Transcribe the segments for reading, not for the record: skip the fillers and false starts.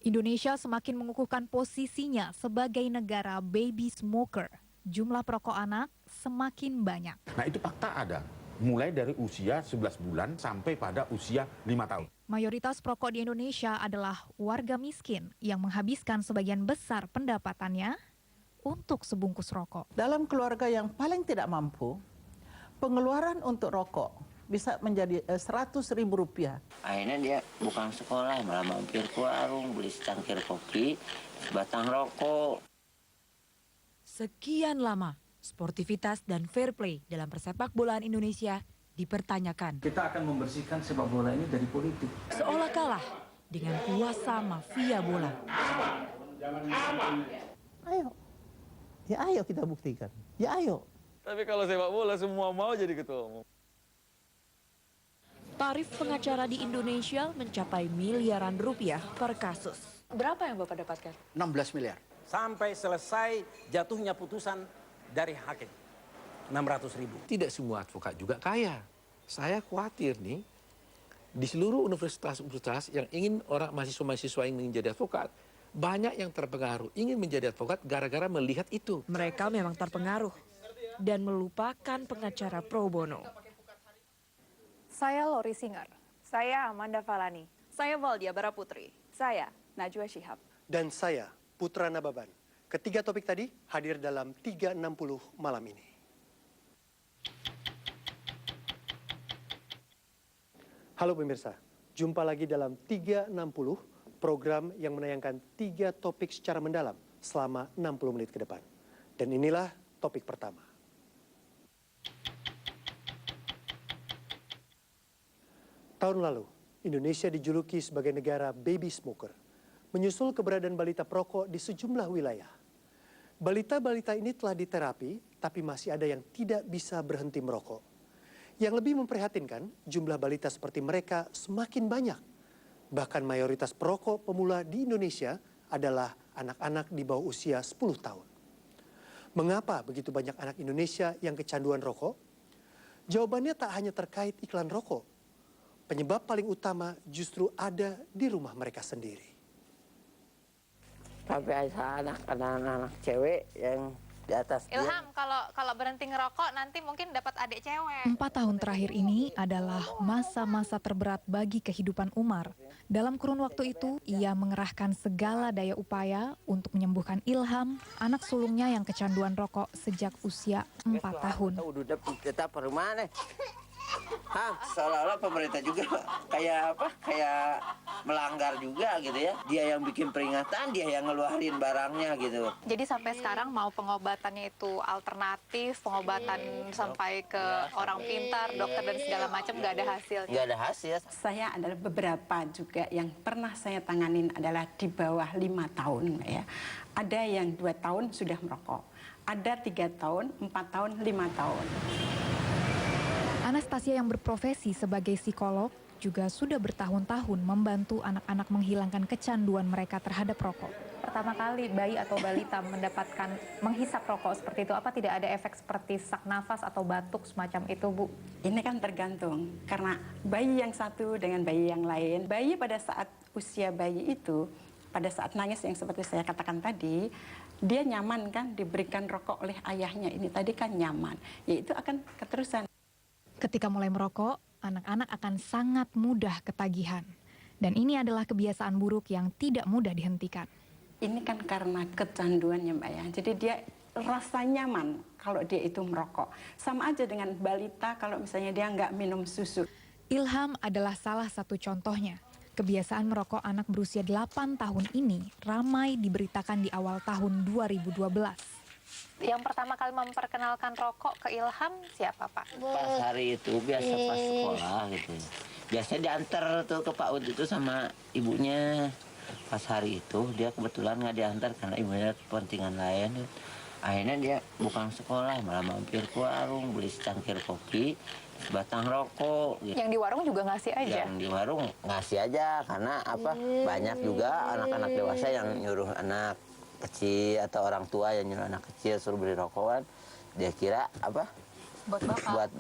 Indonesia semakin mengukuhkan posisinya sebagai negara baby smoker. Jumlah perokok anak semakin banyak. Nah itu fakta ada, mulai dari usia 11 bulan sampai pada usia 5 tahun. Mayoritas perokok di Indonesia adalah warga miskin yang menghabiskan sebagian besar pendapatannya untuk sebungkus rokok. Dalam keluarga yang paling tidak mampu, pengeluaran untuk rokok bisa menjadi Rp100.000. Akhirnya dia bukan sekolah, malah mampir ke warung, beli secangkir kopi, sebatang rokok. Sekian lama, sportivitas dan fair play dalam persepak bolaan Indonesia dipertanyakan. Kita akan membersihkan sepak bola ini dari politik. Seolah kalah dengan kuasa mafia bola. Ayo kita buktikan. Ya ayo. Tapi kalau sepak bola semua mau jadi ketua umum. Tarif pengacara di Indonesia mencapai miliaran rupiah per kasus. Berapa yang Bapak dapatkan? 16 miliar. Sampai selesai jatuhnya putusan dari hakim. 600.000. Tidak semua advokat juga kaya. Saya khawatir nih, di seluruh universitas-universitas yang ingin orang mahasiswa-mahasiswa ingin menjadi advokat, banyak yang terpengaruh ingin menjadi advokat gara-gara melihat itu. Mereka memang terpengaruh dan melupakan pengacara pro bono. Saya Lori Singer. Saya Amanda Falani. Saya Valdia Baraputri. Saya Najwa Shihab. Dan saya Putra Nababan. Ketiga topik tadi hadir dalam 360 malam ini. Halo pemirsa, jumpa lagi dalam 360, program yang menayangkan 3 topik secara mendalam selama 60 menit ke depan. Dan inilah topik pertama. Tahun lalu, Indonesia dijuluki sebagai negara baby smoker, menyusul keberadaan balita perokok di sejumlah wilayah. Balita-balita ini telah diterapi, tapi masih ada yang tidak bisa berhenti merokok. Yang lebih memprihatinkan, jumlah balita seperti mereka semakin banyak. Bahkan mayoritas perokok pemula di Indonesia adalah anak-anak di bawah usia 10 tahun. Mengapa begitu banyak anak Indonesia yang kecanduan rokok? Jawabannya tak hanya terkait iklan rokok. Penyebab paling utama justru ada di rumah mereka sendiri. Sampai ada anak-anak cewek yang di atas Ilham, kalau berhenti ngerokok nanti mungkin dapat adik cewek. 4 tahun terakhir ini adalah masa-masa terberat bagi kehidupan Umar. Dalam kurun waktu itu, ia mengerahkan segala daya upaya untuk menyembuhkan Ilham, anak sulungnya yang kecanduan rokok sejak usia 4 tahun. Tetap rumah nih. Seolah-olah pemerintah juga kayak melanggar juga gitu ya. Dia yang bikin peringatan, dia yang ngeluarin barangnya gitu. Jadi sampai sekarang mau pengobatannya itu alternatif, pengobatan sampai ke orang pintar, dokter dan segala macam nggak ada hasilnya. Nggak ada hasil. Saya adalah beberapa juga yang pernah saya tanganin adalah di bawah 5 tahun ya. Ada yang 2 tahun sudah merokok, ada 3 tahun, 4 tahun, 5 tahun. Anastasia yang berprofesi sebagai psikolog juga sudah bertahun-tahun membantu anak-anak menghilangkan kecanduan mereka terhadap rokok. Pertama kali bayi atau balita mendapatkan menghisap rokok seperti itu, apa tidak ada efek seperti sesak nafas atau batuk semacam itu, Bu? Ini kan tergantung, karena bayi yang satu dengan bayi yang lain. Bayi pada saat usia bayi itu, pada saat nangis yang seperti saya katakan tadi, dia nyaman kan diberikan rokok oleh ayahnya. Ini tadi kan nyaman, yaitu akan keterusan. Ketika mulai merokok, anak-anak akan sangat mudah ketagihan. Dan ini adalah kebiasaan buruk yang tidak mudah dihentikan. Ini kan karena kecanduannya Mbak ya. Jadi dia rasa nyaman kalau dia itu merokok. Sama aja dengan balita kalau misalnya dia nggak minum susu. Ilham adalah salah satu contohnya. Kebiasaan merokok anak berusia 8 tahun ini ramai diberitakan di awal tahun 2012. Yang pertama kali memperkenalkan rokok ke Ilham siapa, Pak? Pas hari itu biasa pas sekolah gitu. Biasanya diantar tuh ke Pak Ud itu sama ibunya. Pas hari itu dia kebetulan nggak diantar karena ibunya kepentingan lain. Akhirnya dia bukan sekolah, malah mampir ke warung, beli secangkir kopi, sebatang rokok. Gitu. Yang di warung juga ngasih aja? Yang di warung ngasih aja, karena apa? Banyak juga anak-anak dewasa yang nyuruh anak kecil atau orang tua yang nyuruh anak kecil suruh beli rokokan, dia kira apa? Buat bapak? Buat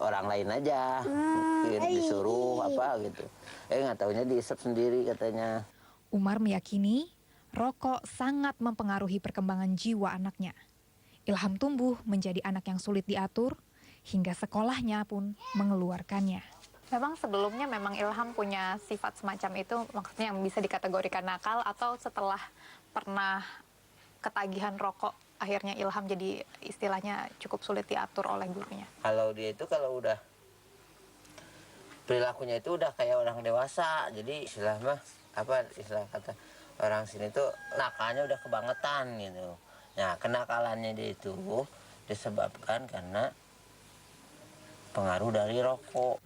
orang lain aja, mungkin disuruh apa gitu. Nggak taunya diisep sendiri katanya. Umar meyakini rokok sangat mempengaruhi perkembangan jiwa anaknya. Ilham tumbuh menjadi anak yang sulit diatur, hingga sekolahnya pun mengeluarkannya. Memang sebelumnya memang Ilham punya sifat semacam itu, maksudnya yang bisa dikategorikan nakal, atau setelah pernah ketagihan rokok, akhirnya Ilham jadi istilahnya cukup sulit diatur oleh gurunya? Kalau dia itu kalau udah perilakunya itu udah kayak orang dewasa, jadi istilah kata orang sini tuh nakalnya udah kebangetan gitu. Nah, kenakalannya dia itu disebabkan karena pengaruh dari rokok.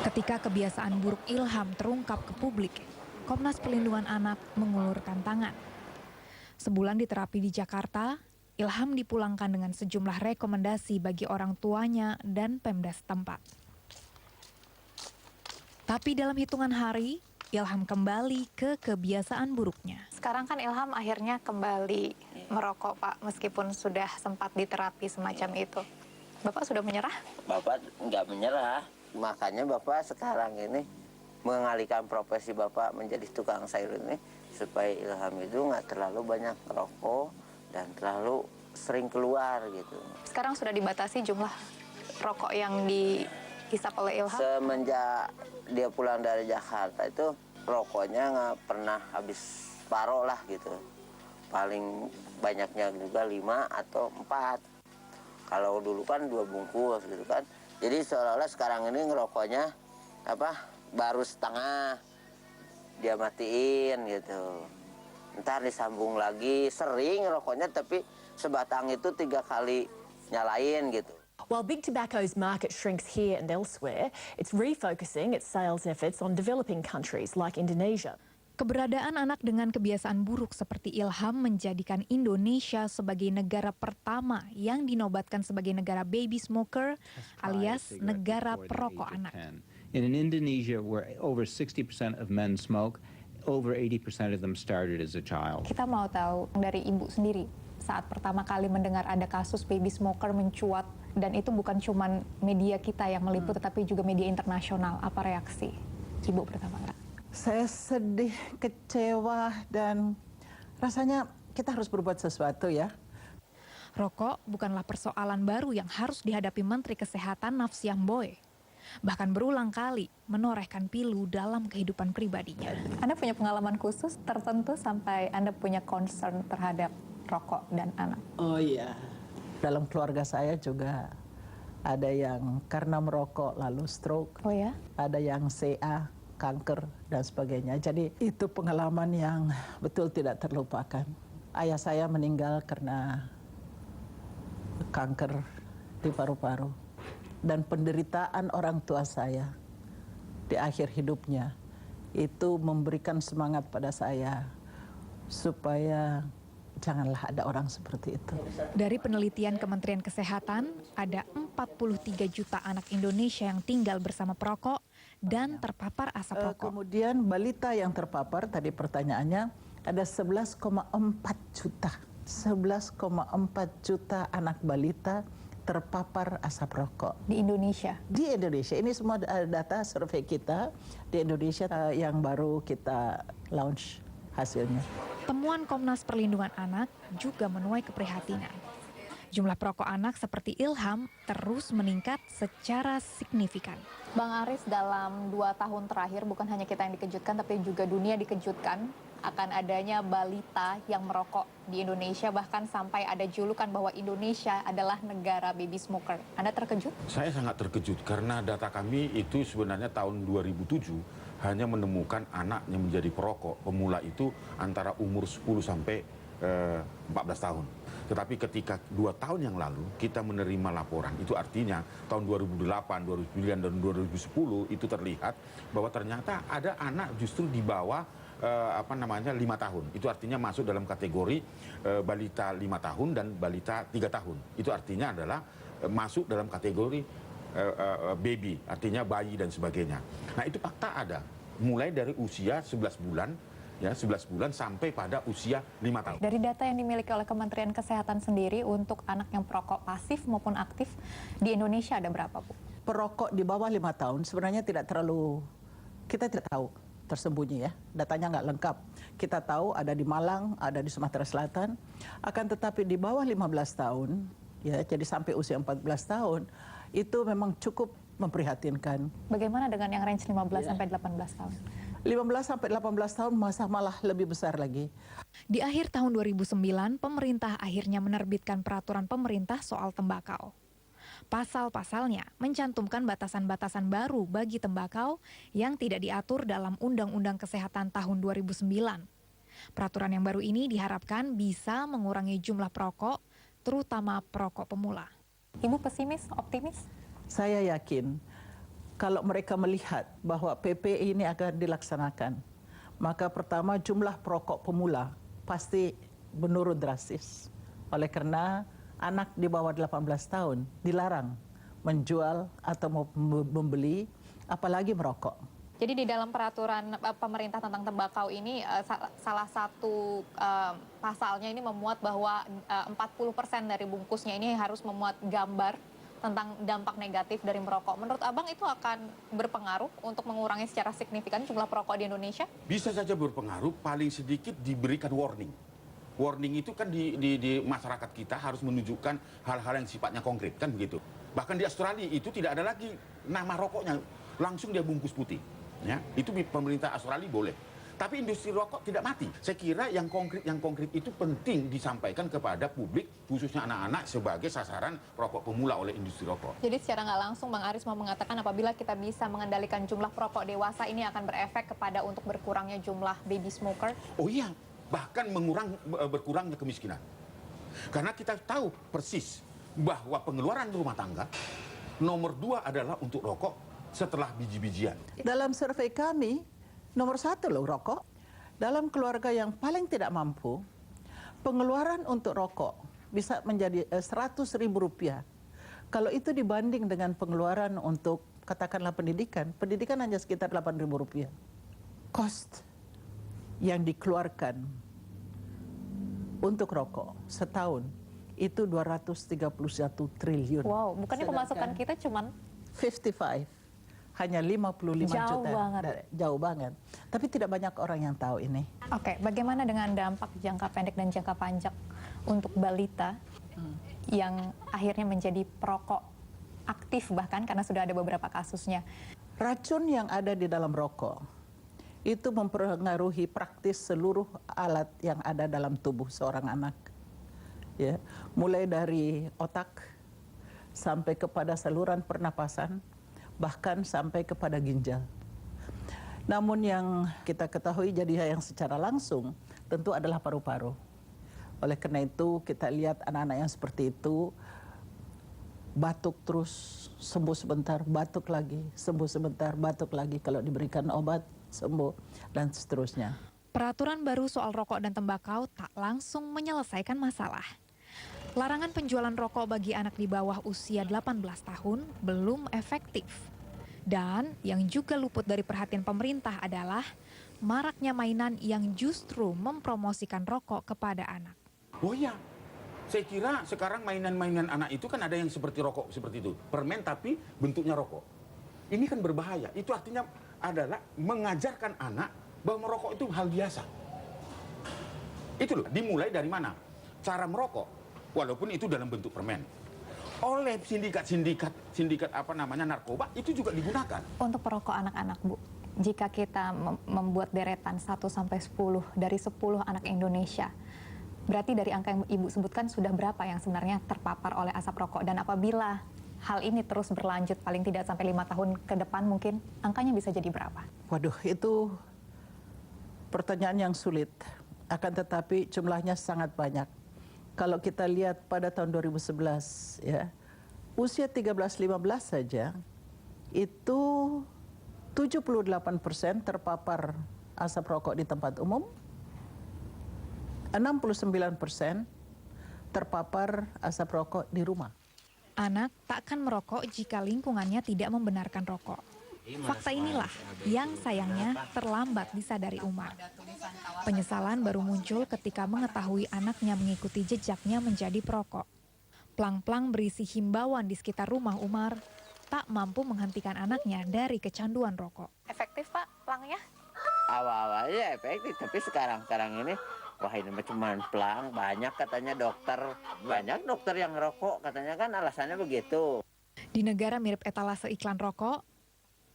Ketika kebiasaan buruk Ilham terungkap ke publik, Komnas Perlindungan Anak mengulurkan tangan. Sebulan di terapi di Jakarta, Ilham dipulangkan dengan sejumlah rekomendasi bagi orang tuanya dan Pemda setempat. Tapi dalam hitungan hari, Ilham kembali ke kebiasaan buruknya. Sekarang kan Ilham akhirnya kembali merokok, Pak, meskipun sudah sempat diterapi semacam itu. Bapak sudah menyerah? Bapak nggak menyerah, makanya Bapak sekarang ini mengalihkan profesi Bapak menjadi tukang sayur ini supaya Ilham itu nggak terlalu banyak merokok dan terlalu sering keluar gitu. Sekarang sudah dibatasi jumlah rokok yang dihisap oleh Ilham? Semenjak dia pulang dari Jakarta itu rokoknya nggak pernah habis separuh lah gitu. Paling banyaknya juga 5 atau 4. Kalau dulu kan 2 bungkus gitu kan. Jadi seolah-olah sekarang ini ngerokoknya baru setengah dia matiin gitu. Ntar disambung lagi, sering rokoknya tapi sebatang itu 3 kali nyalain gitu. While Big Tobacco's market shrinks here and elsewhere, it's refocusing its sales efforts on developing countries like Indonesia. Keberadaan anak dengan kebiasaan buruk seperti Ilham menjadikan Indonesia sebagai negara pertama yang dinobatkan sebagai negara baby smoker alias negara perokok anak. In Indonesia, where over 60% of men smoke, over 80% of them started as a child. Kita mau tahu dari Ibu sendiri, saat pertama kali mendengar ada kasus baby smoker mencuat, dan itu bukan cuma media kita yang meliput, tetapi juga media internasional. Apa reaksi Ibu pertama kali? Saya sedih, kecewa, dan rasanya kita harus berbuat sesuatu ya. Rokok bukanlah persoalan baru yang harus dihadapi Menteri Kesehatan Nafsiam Boy. Bahkan berulang kali menorehkan pilu dalam kehidupan pribadinya. Anda punya pengalaman khusus tertentu sampai Anda punya concern terhadap rokok dan anak? Oh iya, dalam keluarga saya juga ada yang karena merokok lalu stroke. Oh ya? Ada yang CA, kanker, dan sebagainya. Jadi itu pengalaman yang betul tidak terlupakan. Ayah saya meninggal karena kanker di paru-paru. Dan penderitaan orang tua saya di akhir hidupnya itu memberikan semangat pada saya supaya janganlah ada orang seperti itu. Dari penelitian Kementerian Kesehatan, ada 43 juta anak Indonesia yang tinggal bersama perokok dan terpapar asap rokok. Kemudian balita yang terpapar, tadi pertanyaannya, ada 11,4 juta. 11,4 juta anak balita terpapar asap rokok. Di Indonesia? Di Indonesia. Ini semua data survei kita di Indonesia yang baru kita launch hasilnya. Temuan Komnas Perlindungan Anak juga menuai keprihatinan. Jumlah perokok anak seperti Ilham terus meningkat secara signifikan. Bang Aris, dalam 2 tahun terakhir bukan hanya kita yang dikejutkan, tapi juga dunia dikejutkan akan adanya balita yang merokok di Indonesia, bahkan sampai ada julukan bahwa Indonesia adalah negara baby smoker. Anda terkejut? Saya sangat terkejut karena data kami itu sebenarnya tahun 2007 hanya menemukan anak yang menjadi perokok pemula itu antara umur 10 sampai 14 tahun. Tetapi ketika 2 tahun yang lalu kita menerima laporan, itu artinya tahun 2008, 2009, dan 2010 itu terlihat bahwa ternyata ada anak justru di bawah 5 tahun. Itu artinya masuk dalam kategori balita 5 tahun dan balita 3 tahun. Itu artinya adalah masuk dalam kategori baby, artinya bayi dan sebagainya. Nah, itu fakta ada. Mulai dari usia 11 bulan, ya 11 bulan sampai pada usia 5 tahun. Dari data yang dimiliki oleh Kementerian Kesehatan sendiri untuk anak yang perokok pasif maupun aktif di Indonesia ada berapa, Bu? Perokok di bawah 5 tahun sebenarnya tidak terlalu kita tidak tahu, tersembunyi ya, datanya nggak lengkap. Kita tahu ada di Malang, ada di Sumatera Selatan, akan tetapi di bawah 15 tahun, ya, jadi sampai usia 14 tahun, itu memang cukup memprihatinkan. Bagaimana dengan yang range 15 sampai 18 tahun? 15 sampai 18 tahun malah lebih besar lagi. Di akhir tahun 2009, pemerintah akhirnya menerbitkan peraturan pemerintah soal tembakau. Pasal-pasalnya mencantumkan batasan-batasan baru bagi tembakau yang tidak diatur dalam Undang-Undang Kesehatan tahun 2009. Peraturan yang baru ini diharapkan bisa mengurangi jumlah perokok, terutama perokok pemula. Ibu pesimis, optimis? Saya yakin kalau mereka melihat bahwa PP ini akan dilaksanakan, maka pertama jumlah perokok pemula pasti menurun drastis. Oleh karena anak di bawah 18 tahun dilarang menjual atau membeli, apalagi merokok. Jadi di dalam peraturan pemerintah tentang tembakau ini salah satu pasalnya ini memuat bahwa 40% dari bungkusnya ini harus memuat gambar tentang dampak negatif dari merokok. Menurut Abang itu akan berpengaruh untuk mengurangi secara signifikan jumlah perokok di Indonesia? Bisa saja berpengaruh, paling sedikit diberikan warning. Warning itu kan di masyarakat kita harus menunjukkan hal-hal yang sifatnya konkret, kan begitu. Bahkan di Australia itu tidak ada lagi nama rokoknya, langsung dia bungkus putih. Ya, itu pemerintah Australia boleh. Tapi industri rokok tidak mati. Saya kira yang konkret itu penting disampaikan kepada publik, khususnya anak-anak sebagai sasaran rokok pemula oleh industri rokok. Jadi secara nggak langsung Bang Aris mau mengatakan apabila kita bisa mengendalikan jumlah perokok dewasa ini akan berefek kepada untuk berkurangnya jumlah baby smoker? Oh iya, bahkan berkurangnya kemiskinan. Karena kita tahu persis bahwa pengeluaran rumah tangga nomor 2 adalah untuk rokok setelah biji-bijian. Dalam survei kami, nomor 1 loh rokok. Dalam keluarga yang paling tidak mampu, pengeluaran untuk rokok bisa menjadi Rp100.000. Kalau itu dibanding dengan pengeluaran untuk katakanlah pendidikan hanya sekitar Rp8.000. Cost yang dikeluarkan untuk rokok setahun itu 231 triliun. Wow, bukannya pemasukan kita cuman 55. Hanya 55 jauh juta. Banget. Jauh banget. Tapi tidak banyak orang yang tahu ini. Oke, bagaimana dengan dampak jangka pendek dan jangka panjang untuk balita yang akhirnya menjadi perokok aktif bahkan karena sudah ada beberapa kasusnya? Racun yang ada di dalam rokok itu mempengaruhi praktis seluruh alat yang ada dalam tubuh seorang anak. Ya, mulai dari otak sampai kepada saluran pernapasan, bahkan sampai kepada ginjal. Namun yang kita ketahui jadi yang secara langsung tentu adalah paru-paru. Oleh karena itu kita lihat anak-anak yang seperti itu batuk terus, sembuh sebentar, batuk lagi, sembuh sebentar, batuk lagi. Kalau diberikan obat, sembuh, dan seterusnya. Peraturan baru soal rokok dan tembakau tak langsung menyelesaikan masalah. Larangan penjualan rokok bagi anak di bawah usia 18 tahun belum efektif. Dan yang juga luput dari perhatian pemerintah adalah maraknya mainan yang justru mempromosikan rokok kepada anak. Oh iya, saya kira sekarang mainan-mainan anak itu kan ada yang seperti rokok seperti itu. Permen tapi bentuknya rokok. Ini kan berbahaya. Itu artinya adalah mengajarkan anak bahwa merokok itu hal biasa. Itu loh, dimulai dari mana? Cara merokok. Walaupun itu dalam bentuk permen. Oleh sindikat narkoba itu juga digunakan. Untuk perokok anak-anak, Bu, jika kita membuat deretan 1-10 dari 10 anak Indonesia, berarti dari angka yang Ibu sebutkan sudah berapa yang sebenarnya terpapar oleh asap rokok? Dan apabila hal ini terus berlanjut paling tidak sampai 5 tahun ke depan mungkin, angkanya bisa jadi berapa? Waduh, itu pertanyaan yang sulit. Akan tetapi jumlahnya sangat banyak. Kalau kita lihat pada tahun 2011, ya, usia 13-15 saja, itu 78% terpapar asap rokok di tempat umum, 69% terpapar asap rokok di rumah. Anak tak akan merokok jika lingkungannya tidak membenarkan rokok. Fakta inilah yang sayangnya terlambat disadari Umar. Penyesalan baru muncul ketika mengetahui anaknya mengikuti jejaknya menjadi perokok. Plang-plang berisi himbauan di sekitar rumah Umar tak mampu menghentikan anaknya dari kecanduan rokok. Efektif, Pak? emangnya? Awal-awalnya efektif, tapi sekarang ini wah ini cuma pelang, banyak katanya dokter, banyak dokter yang ngerokok, katanya kan alasannya begitu. Di negara mirip etalase iklan rokok,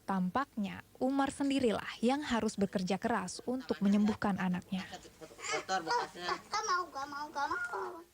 tampaknya Umar sendirilah yang harus bekerja keras untuk menyembuhkan anaknya. Kotor bekasnya. Gak mau.